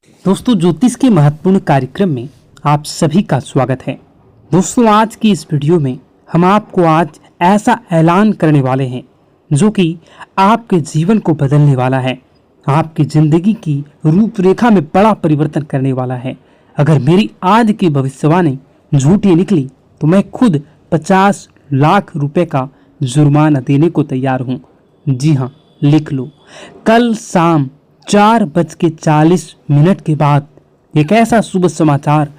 दोस्तों, ज्योतिष के महत्वपूर्ण कार्यक्रम में आप सभी का स्वागत है। दोस्तों, आज की इस वीडियो में हम आपको आज ऐसा ऐलान करने वाले हैं जो कि आपके जीवन को बदलने वाला है, आपकी जिंदगी की रूपरेखा में बड़ा परिवर्तन करने वाला है। अगर मेरी आज की भविष्यवाणी झूठी निकली तो मैं खुद 50 लाख रुपए का जुर्माना देने को तैयार हूँ। जी हाँ, लिख लो। कल शाम 4:40 के बाद एक ऐसा शुभ समाचार,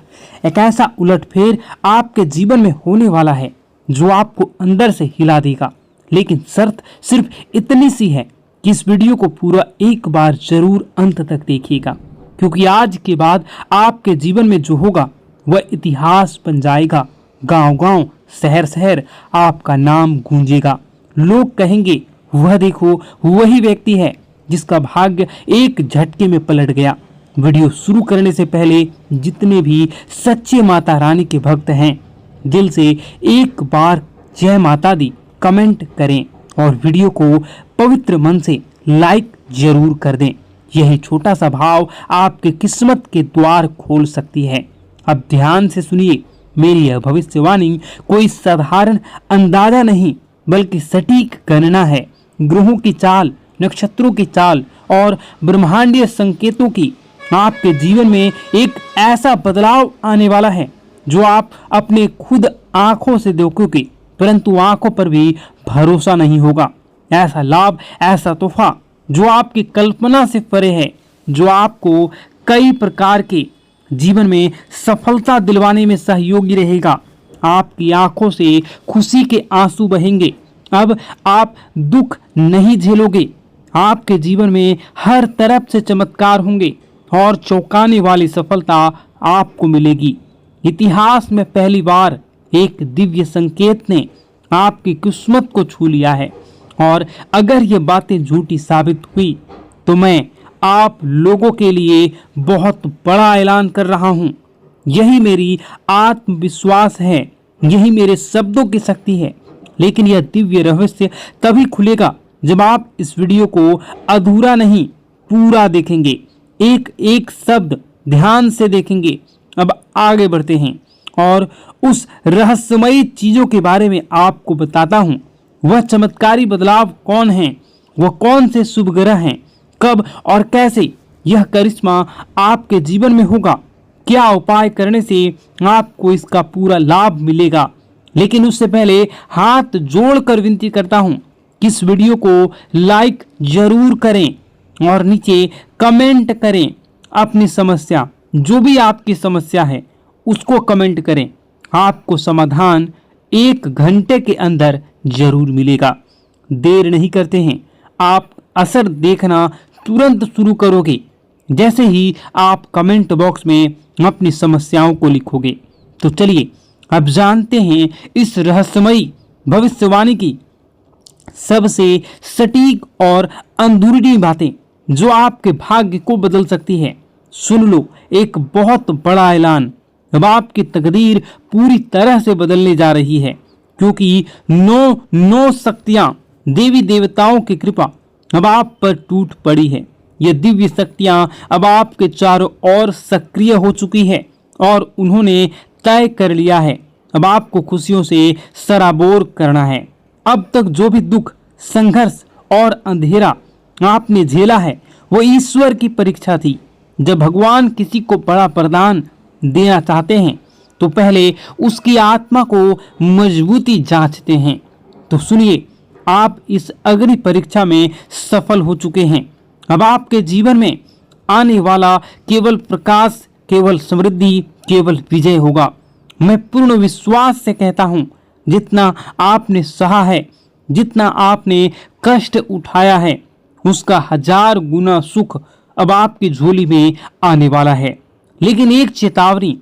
एक ऐसा उलटफेर आपके जीवन में होने वाला है जो आपको अंदर से हिला देगा। लेकिन शर्त सिर्फ इतनी सी है कि इस वीडियो को पूरा एक बार जरूर अंत तक देखिएगा, क्योंकि आज के बाद आपके जीवन में जो होगा वह इतिहास बन जाएगा। गांव-गांव, शहर-शहर आपका नाम गूंजेगा। लोग कहेंगे, वह देखो, वही व्यक्ति है जिसका भाग्य एक झटके में पलट गया। वीडियो शुरू करने से पहले जितने भी सच्चे माता रानी के भक्त हैं, दिल से एक बार जय माता दी कमेंट करें और वीडियो को पवित्र मन से लाइक जरूर कर दें। यही छोटा सा भाव आपके किस्मत के द्वार खोल सकती है। अब ध्यान से सुनिए, मेरी यह भविष्यवाणी कोई साधारण अंदाजा नहीं बल्कि सटीक गणना है। ग्रहों की चाल, नक्षत्रों की चाल और ब्रह्मांडीय संकेतों की आपके जीवन में एक ऐसा बदलाव आने वाला है जो आप अपने खुद आंखों से देखोगे, परंतु आंखों पर भी भरोसा नहीं होगा। ऐसा लाभ, ऐसा तोहफा जो आपकी कल्पना से परे है, जो आपको कई प्रकार के जीवन में सफलता दिलवाने में सहयोगी रहेगा। आपकी आंखों से खुशी के आंसू बहेंगे। अब आप दुख नहीं झेलोगे। आपके जीवन में हर तरफ से चमत्कार होंगे और चौंकाने वाली सफलता आपको मिलेगी। इतिहास में पहली बार एक दिव्य संकेत ने आपकी किस्मत को छू लिया है, और अगर ये बातें झूठी साबित हुई तो मैं आप लोगों के लिए बहुत बड़ा ऐलान कर रहा हूँ। यही मेरी आत्मविश्वास है, यही मेरे शब्दों की शक्ति है। लेकिन यह दिव्य रहस्य तभी खुलेगा जब आप इस वीडियो को अधूरा नहीं, पूरा देखेंगे, एक एक शब्द ध्यान से देखेंगे। अब आगे बढ़ते हैं और उस रहस्यमयी चीजों के बारे में आपको बताता हूं। वह चमत्कारी बदलाव कौन है, वह कौन से शुभ ग्रह हैं, कब और कैसे यह करिश्मा आपके जीवन में होगा, क्या उपाय करने से आपको इसका पूरा लाभ मिलेगा। लेकिन उससे पहले हाथ जोड़कर विनती करता हूं कि इस वीडियो को लाइक जरूर करें और नीचे कमेंट करें अपनी समस्या, जो भी आपकी समस्या है उसको कमेंट करें। आपको समाधान 1 घंटे के अंदर जरूर मिलेगा। देर नहीं करते हैं, आप असर देखना तुरंत शुरू करोगे जैसे ही आप कमेंट बॉक्स में अपनी समस्याओं को लिखोगे। तो चलिए अब जानते हैं इस रहस्यमयी भविष्यवाणी की सबसे सटीक और अंदरूनी बातें जो आपके भाग्य को बदल सकती है। सुन लो, एक बहुत बड़ा ऐलान। अब आपकी तकदीर पूरी तरह से बदलने जा रही है, क्योंकि 9 शक्तियां, देवी देवताओं की कृपा अब आप पर टूट पड़ी है। ये दिव्य शक्तियां अब आपके चारों ओर सक्रिय हो चुकी है और उन्होंने तय कर लिया है अब आपको खुशियों से सराबोर करना है। अब तक जो भी दुख, संघर्ष और अंधेरा आपने झेला है वो ईश्वर की परीक्षा थी। जब भगवान किसी को बड़ा वरदान देना चाहते हैं तो पहले उसकी आत्मा को मजबूती जांचते हैं। तो सुनिए, आप इस अग्नि परीक्षा में सफल हो चुके हैं। अब आपके जीवन में आने वाला केवल प्रकाश, केवल समृद्धि, केवल विजय होगा। मैं पूर्ण विश्वास से कहता हूं, जितना आपने सहा है, जितना आपने कष्ट उठाया है, उसका 1000 गुना सुख अब आपकी झोली में आने वाला है। लेकिन एक चेतावनी,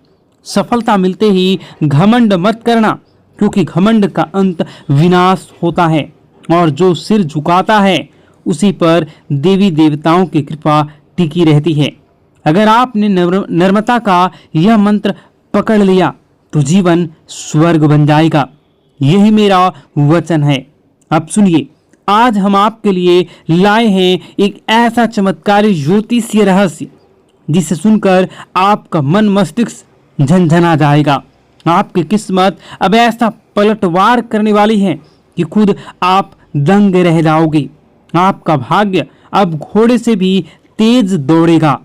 सफलता मिलते ही घमंड मत करना, क्योंकि घमंड का अंत विनाश होता है और जो सिर झुकाता है उसी पर देवी देवताओं की कृपा टिकी रहती है। अगर आपने नम्रता का यह मंत्र पकड़ लिया तो जीवन स्वर्ग बन जाएगा। यही मेरा वचन है। अब सुनिए, आज हम आपके लिए लाए हैं एक ऐसा चमत्कारी ज्योतिषीय रहस्य जिसे सुनकर आपका मन मस्तिष्क झनझना जाएगा। आपकी किस्मत अब ऐसा पलटवार करने वाली है कि खुद आप दंग रह जाओगे। आपका भाग्य अब घोड़े से भी तेज दौड़ेगा।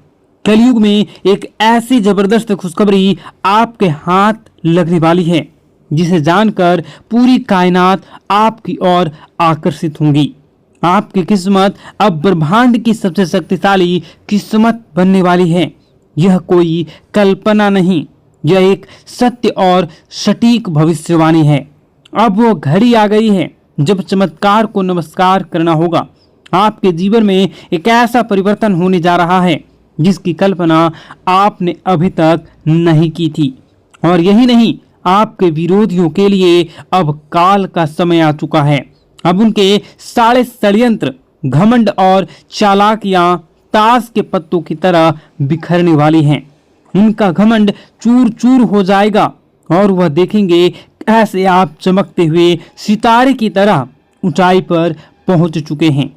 कलयुग में एक ऐसी जबरदस्त खुशखबरी आपके हाथ लगने वाली है जिसे जानकर पूरी कायनात आपकी ओर आकर्षित होंगी। आपकी किस्मत अब ब्रह्मांड की सबसे शक्तिशाली किस्मत बनने वाली है। यह कोई कल्पना नहीं, यह एक सत्य और सटीक भविष्यवाणी है। अब वो घड़ी आ गई है जब चमत्कार को नमस्कार करना होगा। आपके जीवन में एक ऐसा परिवर्तन होने जा रहा है जिसकी कल्पना आपने अभी तक नहीं की थी। और यही नहीं, आपके विरोधियों के लिए अब काल का समय आ चुका है। अब उनके सारे षड्यंत्र, घमंड और चालाकियां ताश के पत्तों की तरह बिखरने वाली हैं। उनका घमंड चूर चूर हो जाएगा और वह देखेंगे कैसे आप चमकते हुए सितारे की तरह ऊंचाई पर पहुंच चुके हैं।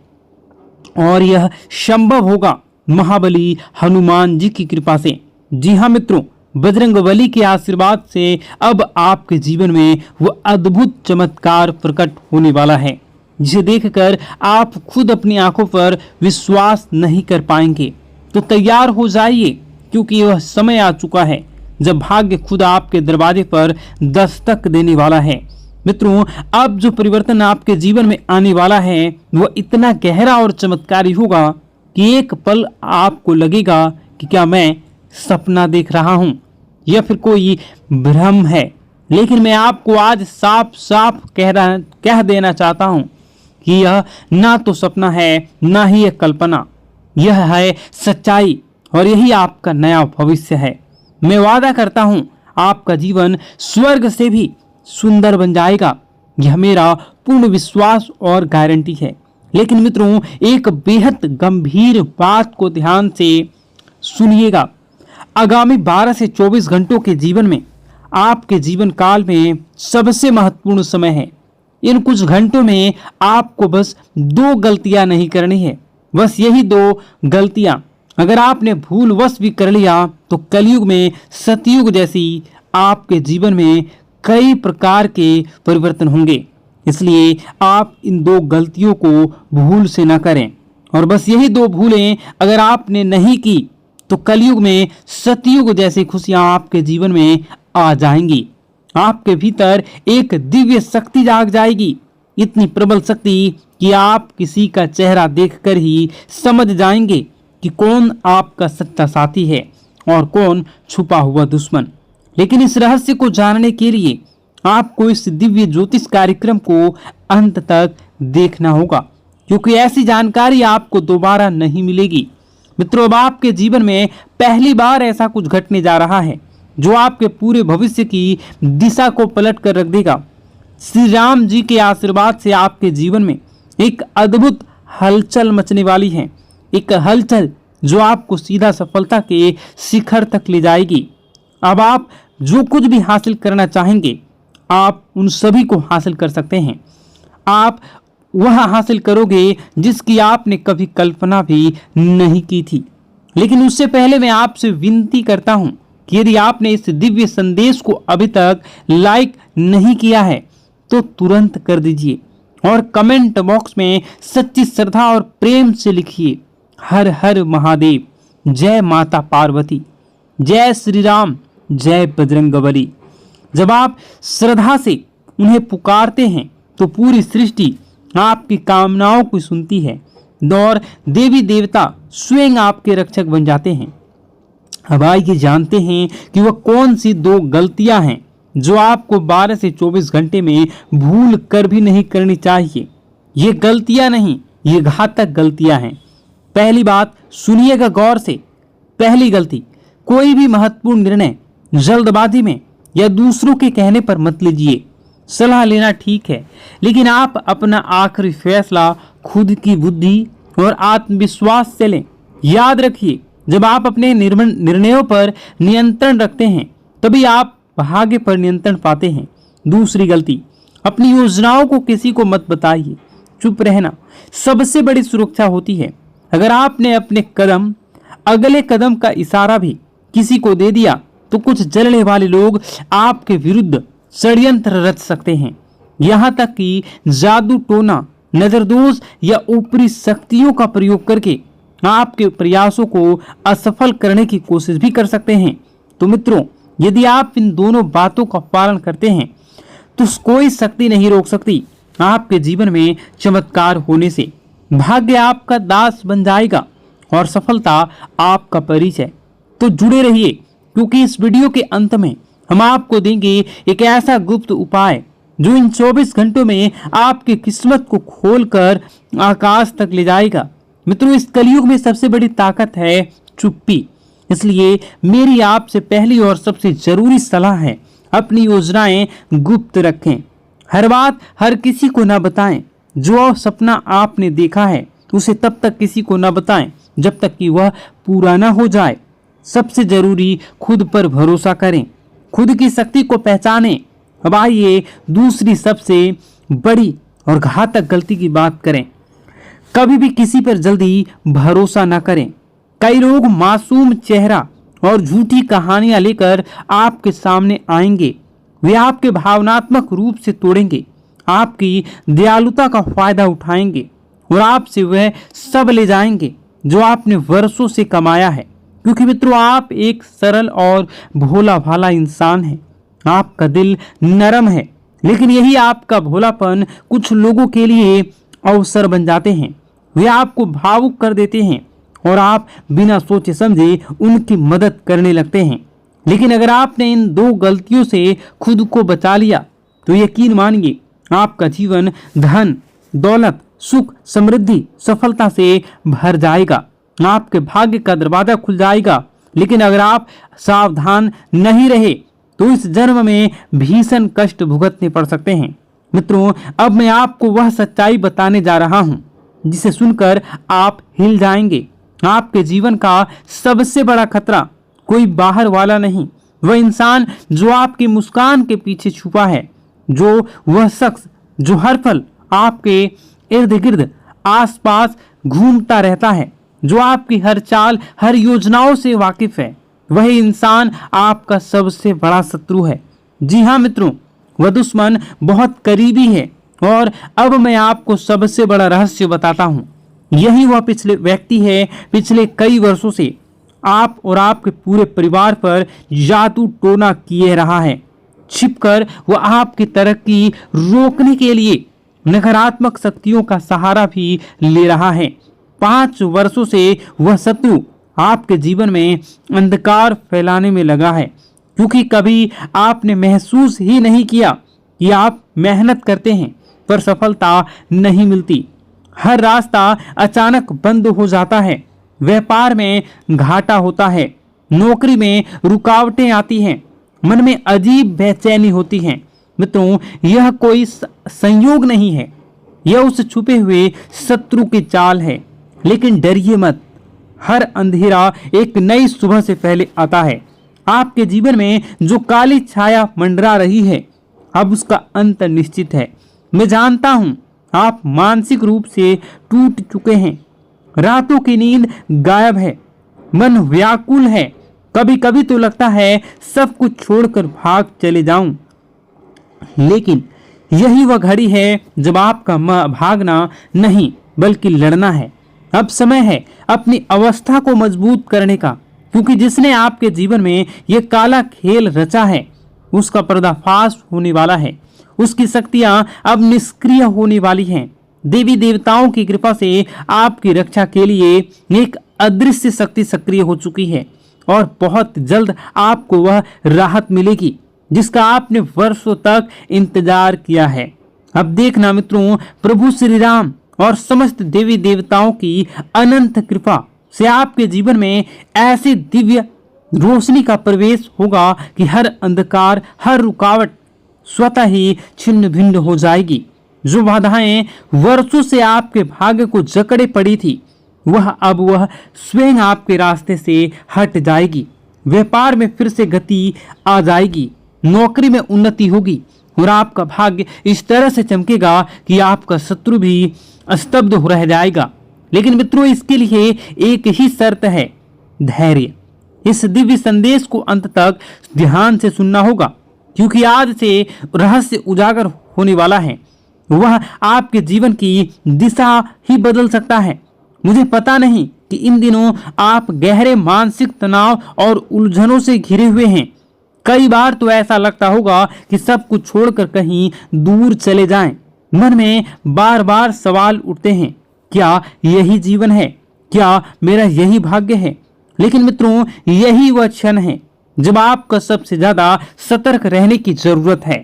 और यह संभव होगा महाबली हनुमान जी की कृपा से। जी हाँ मित्रों, बजरंगबली के आशीर्वाद से अब आपके जीवन में वो अद्भुत चमत्कार प्रकट होने वाला है जिसे देखकर आप खुद अपनी आंखों पर विश्वास नहीं कर पाएंगे। तो तैयार हो जाइए, क्योंकि वह समय आ चुका है जब भाग्य खुद आपके दरवाजे पर दस्तक देने वाला है। मित्रों, अब जो परिवर्तन आपके जीवन में आने वाला है वह इतना गहरा और चमत्कारी होगा कि एक पल आपको लगेगा कि क्या मैं सपना देख रहा हूं या फिर कोई भ्रम है। लेकिन मैं आपको आज साफ साफ कह देना चाहता हूं कि यह ना तो सपना है ना ही एक कल्पना, यह है सच्चाई और यही आपका नया भविष्य है। मैं वादा करता हूं आपका जीवन स्वर्ग से भी सुंदर बन जाएगा। यह मेरा पूर्ण विश्वास और गारंटी है। लेकिन मित्रों, एक बेहद गंभीर बात को ध्यान से सुनिएगा। आगामी 12 से 24 घंटों के जीवन में आपके जीवन काल में सबसे महत्वपूर्ण समय है। इन कुछ घंटों में आपको बस 2 गलतियां नहीं करनी है। बस यही 2 गलतियां अगर आपने भूलवश भी कर लिया तो कलयुग में सतयुग जैसी आपके जीवन में कई प्रकार के परिवर्तन होंगे। इसलिए आप इन 2 गलतियों को भूल से न करें। और बस यही 2 भूलें अगर आपने नहीं की तो कलयुग में सतयुग जैसी खुशियां आपके जीवन में आ जाएंगी। आपके भीतर एक दिव्य शक्ति जाग जाएगी, इतनी प्रबल शक्ति कि आप किसी का चेहरा देखकर ही समझ जाएंगे कि कौन आपका सच्चा साथी है और कौन छुपा हुआ दुश्मन। लेकिन इस रहस्य को जानने के लिए आपको इस दिव्य ज्योतिष कार्यक्रम को अंत तक देखना होगा, क्योंकि ऐसी जानकारी आपको दोबारा नहीं मिलेगी। मित्रों, अब आपके जीवन में पहली बार ऐसा कुछ घटने जा रहा है जो आपके पूरे भविष्य की दिशा को पलट कर रख देगा। श्री राम जी के आशीर्वाद से आपके जीवन में एक अद्भुत हलचल मचने वाली है। एक हलचल जो आपको सीधा सफलता के शिखर तक ले जाएगी। अब आप जो कुछ भी हासिल करना चाहेंगे आप उन सभी को हासिल कर सकते हैं। आप वह हासिल करोगे जिसकी आपने कभी कल्पना भी नहीं की थी। लेकिन उससे पहले मैं आपसे विनती करता हूं कि यदि आपने इस दिव्य संदेश को अभी तक लाइक नहीं किया है तो तुरंत कर दीजिए और कमेंट बॉक्स में सच्ची श्रद्धा और प्रेम से लिखिए, हर हर महादेव, जय माता पार्वती, जय श्री राम, जय बजरंगबली। जब आप श्रद्धा से उन्हें पुकारते हैं तो पूरी सृष्टि आपकी कामनाओं को सुनती है और देवी देवता स्वयं आपके रक्षक बन जाते हैं। अब आइए जानते हैं कि वह कौन सी 2 गलतियां हैं जो आपको 12 से 24 घंटे में भूल कर भी नहीं करनी चाहिए। ये गलतियां नहीं, ये घातक गलतियां हैं। पहली बात सुनिएगा गौर से। पहली गलती, कोई भी महत्वपूर्ण निर्णय जल्दबाजी में या दूसरों के कहने पर मत लीजिए। सलाह लेना ठीक है, लेकिन आप अपना आखिरी फैसला खुद की बुद्धि और आत्मविश्वास से लें। याद रखिए, जब आप अपने निर्णयों पर नियंत्रण रखते हैं तभी आप भाग्य पर नियंत्रण पाते हैं। दूसरी गलती, अपनी योजनाओं को किसी को मत बताइए। चुप रहना सबसे बड़ी सुरक्षा होती है। अगर आपने अपने कदम अगले कदम का इशारा भी किसी को दे दिया तो कुछ जलने वाले लोग आपके विरुद्ध षड्यंत्र रच सकते हैं। यहाँ तक कि जादू टोना, नजरदोष या ऊपरी शक्तियों का प्रयोग करके आपके प्रयासों को असफल करने की कोशिश भी कर सकते हैं। तो मित्रों, यदि आप इन दोनों बातों का पालन करते हैं तो कोई शक्ति नहीं रोक सकती आपके जीवन में चमत्कार होने से। भाग्य आपका दास बन जाएगा और सफलता आपका परिचय। तो जुड़े रहिए, क्योंकि इस वीडियो के अंत में हम आपको देंगे एक ऐसा गुप्त उपाय जो इन 24 घंटों में आपकी किस्मत को खोलकर आकाश तक ले जाएगा। मित्रों, इस कलयुग में सबसे बड़ी ताकत है चुप्पी। इसलिए मेरी आपसे पहली और सबसे जरूरी सलाह है, अपनी योजनाएं गुप्त रखें। हर बात हर किसी को ना बताएं। जो सपना आपने देखा है उसे तब तक किसी को ना बताएं जब तक कि वह पूरा ना हो जाए। सबसे जरूरी, खुद पर भरोसा करें, खुद की शक्ति को पहचानें। अब आइए दूसरी सबसे बड़ी और घातक गलती की बात करें। कभी भी किसी पर जल्दी भरोसा ना करें। कई लोग मासूम चेहरा और झूठी कहानियां लेकर आपके सामने आएंगे। वे आपके भावनात्मक रूप से तोड़ेंगे, आपकी दयालुता का फायदा उठाएंगे और आपसे वह सब ले जाएंगे जो आपने वर्षों से कमाया है। क्योंकि मित्रों, आप एक सरल और भोला भाला इंसान हैं। आपका दिल नरम है, लेकिन यही आपका भोलापन कुछ लोगों के लिए अवसर बन जाते हैं। वे आपको भावुक कर देते हैं और आप बिना सोचे समझे उनकी मदद करने लगते हैं। लेकिन अगर आपने इन दो गलतियों से खुद को बचा लिया तो यकीन मानिए, आपका जीवन धन, दौलत, सुख, समृद्धि, सफलता से भर जाएगा। आपके भाग्य का दरवाजा खुल जाएगा। लेकिन अगर आप सावधान नहीं रहे तो इस जन्म में भीषण कष्ट भुगतने पड़ सकते हैं। मित्रों, अब मैं आपको वह सच्चाई बताने जा रहा हूं जिसे सुनकर आप हिल जाएंगे। आपके जीवन का सबसे बड़ा खतरा कोई बाहर वाला नहीं, वह इंसान जो आपकी मुस्कान के पीछे छुपा है, जो वह शख्स जो हर पल आपके इर्द गिर्द आसपास घूमता रहता है, जो आपकी हर चाल, हर योजनाओं से वाकिफ है। वही इंसान आपका सबसे बड़ा शत्रु है। जी हाँ मित्रों, वह दुश्मन बहुत करीबी है। और अब मैं आपको सबसे बड़ा रहस्य बताता हूँ। यही वह पिछले व्यक्ति है, पिछले कई वर्षों से आप और आपके पूरे परिवार पर जादू टोना किए रहा है। छिपकर वह आपकी तरक्की रोकने के लिए नकारात्मक शक्तियों का सहारा भी ले रहा है। 5 वर्षों से वह शत्रु आपके जीवन में अंधकार फैलाने में लगा है, क्योंकि कभी आपने महसूस ही नहीं किया कि आप मेहनत करते हैं पर सफलता नहीं मिलती। हर रास्ता अचानक बंद हो जाता है, व्यापार में घाटा होता है, नौकरी में रुकावटें आती हैं, मन में अजीब बेचैनी होती है। मित्रों, यह कोई संयोग नहीं है, यह उस छुपे हुए शत्रु की चाल है। लेकिन डरिए मत, हर अंधेरा एक नई सुबह से पहले आता है। आपके जीवन में जो काली छाया मंडरा रही है, अब उसका अंत निश्चित है। मैं जानता हूं आप मानसिक रूप से टूट चुके हैं, रातों की नींद गायब है, मन व्याकुल है। कभी कभी तो लगता है सब कुछ छोड़कर भाग चले जाऊं। लेकिन यही वह घड़ी है जब आपका भागना नहीं बल्कि लड़ना है। अब समय है अपनी अवस्था को मजबूत करने का, क्योंकि जिसने आपके जीवन में यह काला खेल रचा है उसका पर्दाफाश होने वाला है। उसकी शक्तियां अब निष्क्रिय होने वाली हैं। देवी देवताओं की कृपा से आपकी रक्षा के लिए एक अदृश्य शक्ति सक्रिय हो चुकी है और बहुत जल्द आपको वह राहत मिलेगी जिसका आपने वर्षों तक इंतजार किया है। अब देखना मित्रों, प्रभु श्री राम और समस्त देवी देवताओं की अनंत कृपा से आपके जीवन में ऐसी दिव्य रोशनी का प्रवेश होगा कि हर अंधकार, हर रुकावट स्वतः ही छिन्न भिन्न हो जाएगी। जो बाधाएं वर्षों से आपके भाग्य को जकड़े पड़ी थी, वह स्वयं आपके रास्ते से हट जाएगी। व्यापार में फिर से गति आ जाएगी, नौकरी में उन्नति होगी और आपका भाग्य इस तरह से चमकेगा कि आपका शत्रु भी स्तब्ध हो रह जाएगा। लेकिन मित्रों, इसके लिए एक ही शर्त है, धैर्य। इस दिव्य संदेश को अंत तक ध्यान से सुनना होगा, क्योंकि आज से रहस्य उजागर होने वाला है। वह आपके जीवन की दिशा ही बदल सकता है। मुझे पता नहीं कि इन दिनों आप गहरे मानसिक तनाव और उलझनों से घिरे हुए हैं। कई बार तो ऐसा लगता होगा कि सब कुछ छोड़कर कहीं दूर चले जाएं। मन में बार बार सवाल उठते हैं, क्या यही जीवन है? क्या मेरा यही भाग्य है? लेकिन मित्रों, यही वह क्षण है जब आपको सबसे ज्यादा सतर्क रहने की जरूरत है,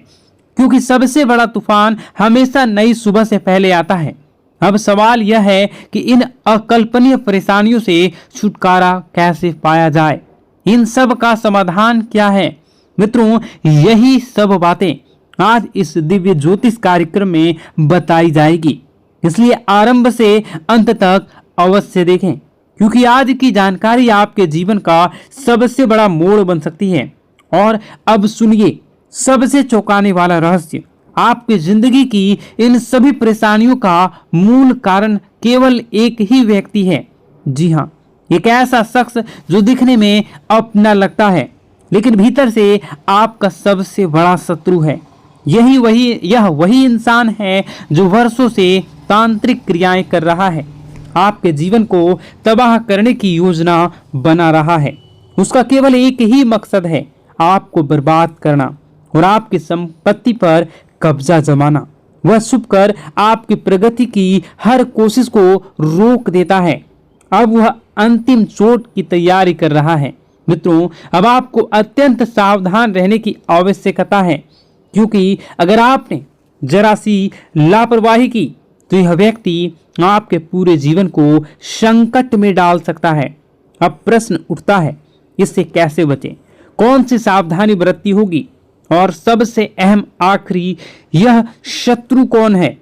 क्योंकि सबसे बड़ा तूफान हमेशा नई सुबह से पहले आता है। अब सवाल यह है कि इन अकल्पनीय परेशानियों से छुटकारा कैसे पाया जाए? इन सब का समाधान क्या है? मित्रों, यही सब बातें आज इस दिव्य ज्योतिष कार्यक्रम में बताई जाएगी, इसलिए आरंभ से अंत तक अवश्य देखें, क्योंकि आज की जानकारी आपके जीवन का सबसे बड़ा मोड़ बन सकती है। और अब सुनिए सबसे चौंकाने वाला रहस्य। आपकी जिंदगी की इन सभी परेशानियों का मूल कारण केवल एक ही व्यक्ति है। जी हाँ, एक ऐसा शख्स जो दिखने में अपना लगता है, लेकिन भीतर से आपका सबसे बड़ा शत्रु है। यह वही इंसान है जो वर्षों से तांत्रिक क्रियाएं कर रहा है, आपके जीवन को तबाह करने की योजना बना रहा है। उसका केवल एक ही मकसद है, आपको बर्बाद करना और आपकी संपत्ति पर कब्जा जमाना। वह छुपकर आपकी प्रगति की हर कोशिश को रोक देता है। अब वह अंतिम चोट की तैयारी कर रहा है। मित्रों, अब आपको अत्यंत सावधान रहने की आवश्यकता है, क्योंकि अगर आपने जरा सी लापरवाही की तो यह व्यक्ति आपके पूरे जीवन को संकट में डाल सकता है। अब प्रश्न उठता है, इससे कैसे बचें? कौन सी सावधानी बरतनी होगी? और सबसे अहम आखिरी, यह शत्रु कौन है?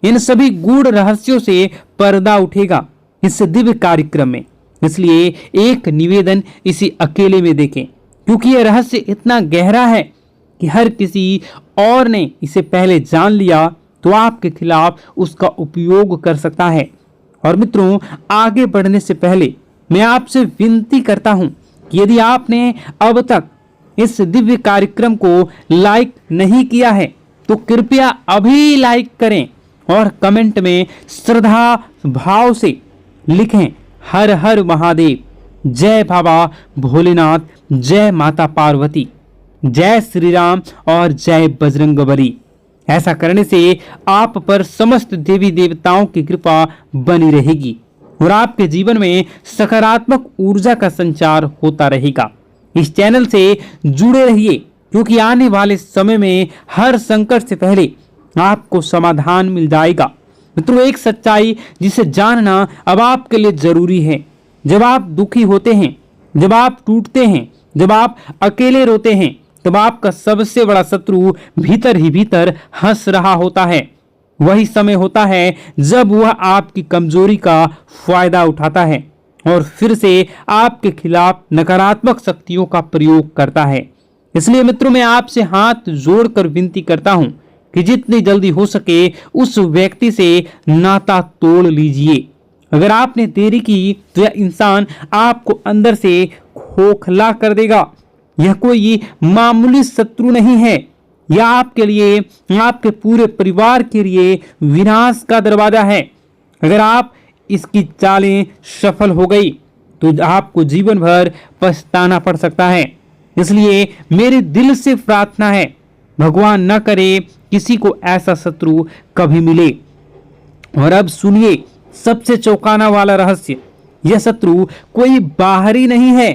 इन सभी गूढ़ रहस्यों से पर्दा उठेगा इस दिव्य कार्यक्रम में। इसलिए एक निवेदन, इसी अकेले में देखें, क्योंकि यह रहस्य इतना गहरा है कि हर किसी और ने इसे पहले जान लिया तो आपके खिलाफ उसका उपयोग कर सकता है। और मित्रों, आगे बढ़ने से पहले मैं आपसे विनती करता हूं कि यदि आपने अब तक इस दिव्य कार्यक्रम को लाइक नहीं किया है तो कृपया अभी लाइक करें और कमेंट में श्रद्धा भाव से लिखें, हर हर महादेव, जय बाबा भोलेनाथ, जय माता पार्वती, जय श्री राम और जय बजरंगबली। ऐसा करने से आप पर समस्त देवी देवताओं की कृपा बनी रहेगी और आपके जीवन में सकारात्मक ऊर्जा का संचार होता रहेगा। इस चैनल से जुड़े रहिए, क्योंकि आने वाले समय में हर संकट से पहले आपको समाधान मिल जाएगा। मित्रों, एक सच्चाई जिसे जानना अब आपके लिए जरूरी है। जब आप दुखी होते हैं, जब आप टूटते हैं, जब आप अकेले रोते हैं, तब आपका सबसे बड़ा शत्रु भीतर ही भीतर हंस रहा होता है। वही समय होता है जब वह आपकी कमजोरी का फायदा उठाता है और फिर से आपके खिलाफ नकारात्मक शक्तियों का प्रयोग करता है। इसलिए मित्रों, मैं आपसे हाथ जोड़कर विनती करता हूं कि जितनी जल्दी हो सके उस व्यक्ति से नाता तोड़ लीजिए। अगर आपने देरी की तो यह इंसान आपको अंदर से खोखला कर देगा। यह कोई मामूली शत्रु नहीं है, यह आपके लिए, आपके पूरे परिवार के लिए विनाश का दरवाजा है। अगर आप इसकी चालें सफल हो गई तो आपको जीवन भर पछताना पड़ सकता है। इसलिए मेरे दिल से प्रार्थना है, भगवान न करे किसी को ऐसा शत्रु कभी मिले। और अब सुनिए सबसे चौंकाना वाला रहस्य। यह शत्रु कोई बाहरी नहीं है,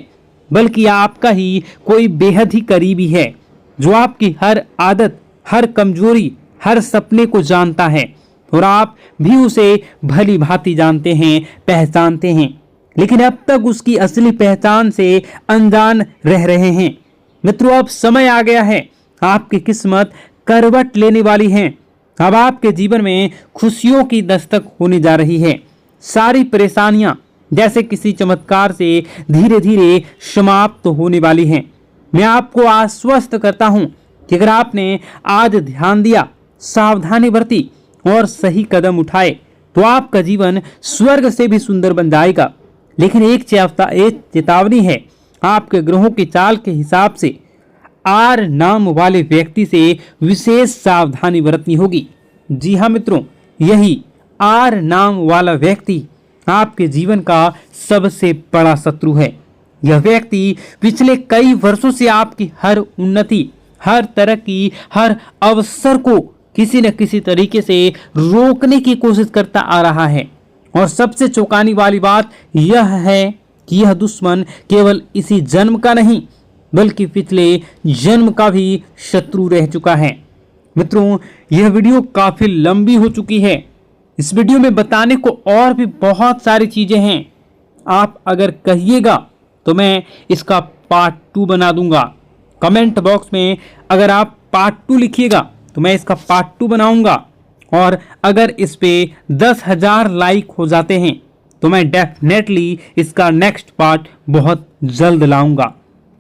बल्कि आपका ही कोई बेहद ही करीबी है, जो आपकी हर आदत, हर कमजोरी, हर सपने को जानता है और आप भी उसे भली भांति जानते हैं, पहचानते हैं, लेकिन अब तक उसकी असली पहचान से अनजान रह रहे हैं। मित्रों, अब समय आ गया है, आपकी किस्मत करवट लेने वाली है। अब आपके जीवन में खुशियों की दस्तक होने जा रही है। सारी परेशानियां जैसे किसी चमत्कार से धीरे धीरे समाप्त होने वाली हैं। मैं आपको आश्वस्त करता हूं कि अगर आपने आज ध्यान दिया, सावधानी बरती और सही कदम उठाए तो आपका जीवन स्वर्ग से भी सुंदर बन जाएगा। लेकिन एक चेतावनी है, आपके ग्रहों की चाल के हिसाब से आर नाम वाले व्यक्ति से विशेष सावधानी बरतनी होगी। जी हाँ मित्रों, यही आर नाम वाला व्यक्ति आपके जीवन का सबसे बड़ा शत्रु है। यह व्यक्ति पिछले कई वर्षों से आपकी हर उन्नति, हर तरक्की, हर अवसर को किसी न किसी तरीके से रोकने की कोशिश करता आ रहा है। और सबसे चौंकाने वाली बात यह है कि यह दुश्मन केवल इसी जन्म का नहीं बल्कि पिछले जन्म का भी शत्रु रह चुका है। मित्रों, यह वीडियो काफी लंबी हो चुकी है। इस वीडियो में बताने को और भी बहुत सारी चीजें हैं। आप अगर कहिएगा तो मैं इसका पार्ट 2 बना दूंगा। कमेंट बॉक्स में अगर आप पार्ट 2 लिखिएगा तो मैं इसका पार्ट 2 बनाऊंगा। और अगर इस पे 10,000 लाइक हो जाते हैं तो मैं डेफिनेटली इसका नेक्स्ट पार्ट बहुत जल्द लाऊंगा।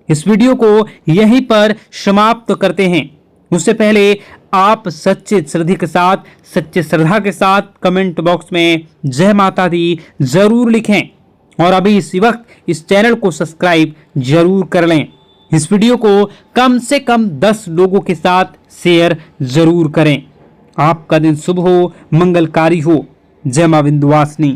इस वीडियो को यहीं पर समाप्त करते हैं। उससे पहले आप सच्चे श्रद्धा के साथ कमेंट बॉक्स में जय माता दी जरूर लिखें। और अभी इसी वक्त इस चैनल को सब्सक्राइब जरूर कर लें। इस वीडियो को कम से कम 10 लोगों के साथ शेयर जरूर करें। आपका दिन शुभ हो, मंगलकारी हो। जय मां विंध्यवासिनी।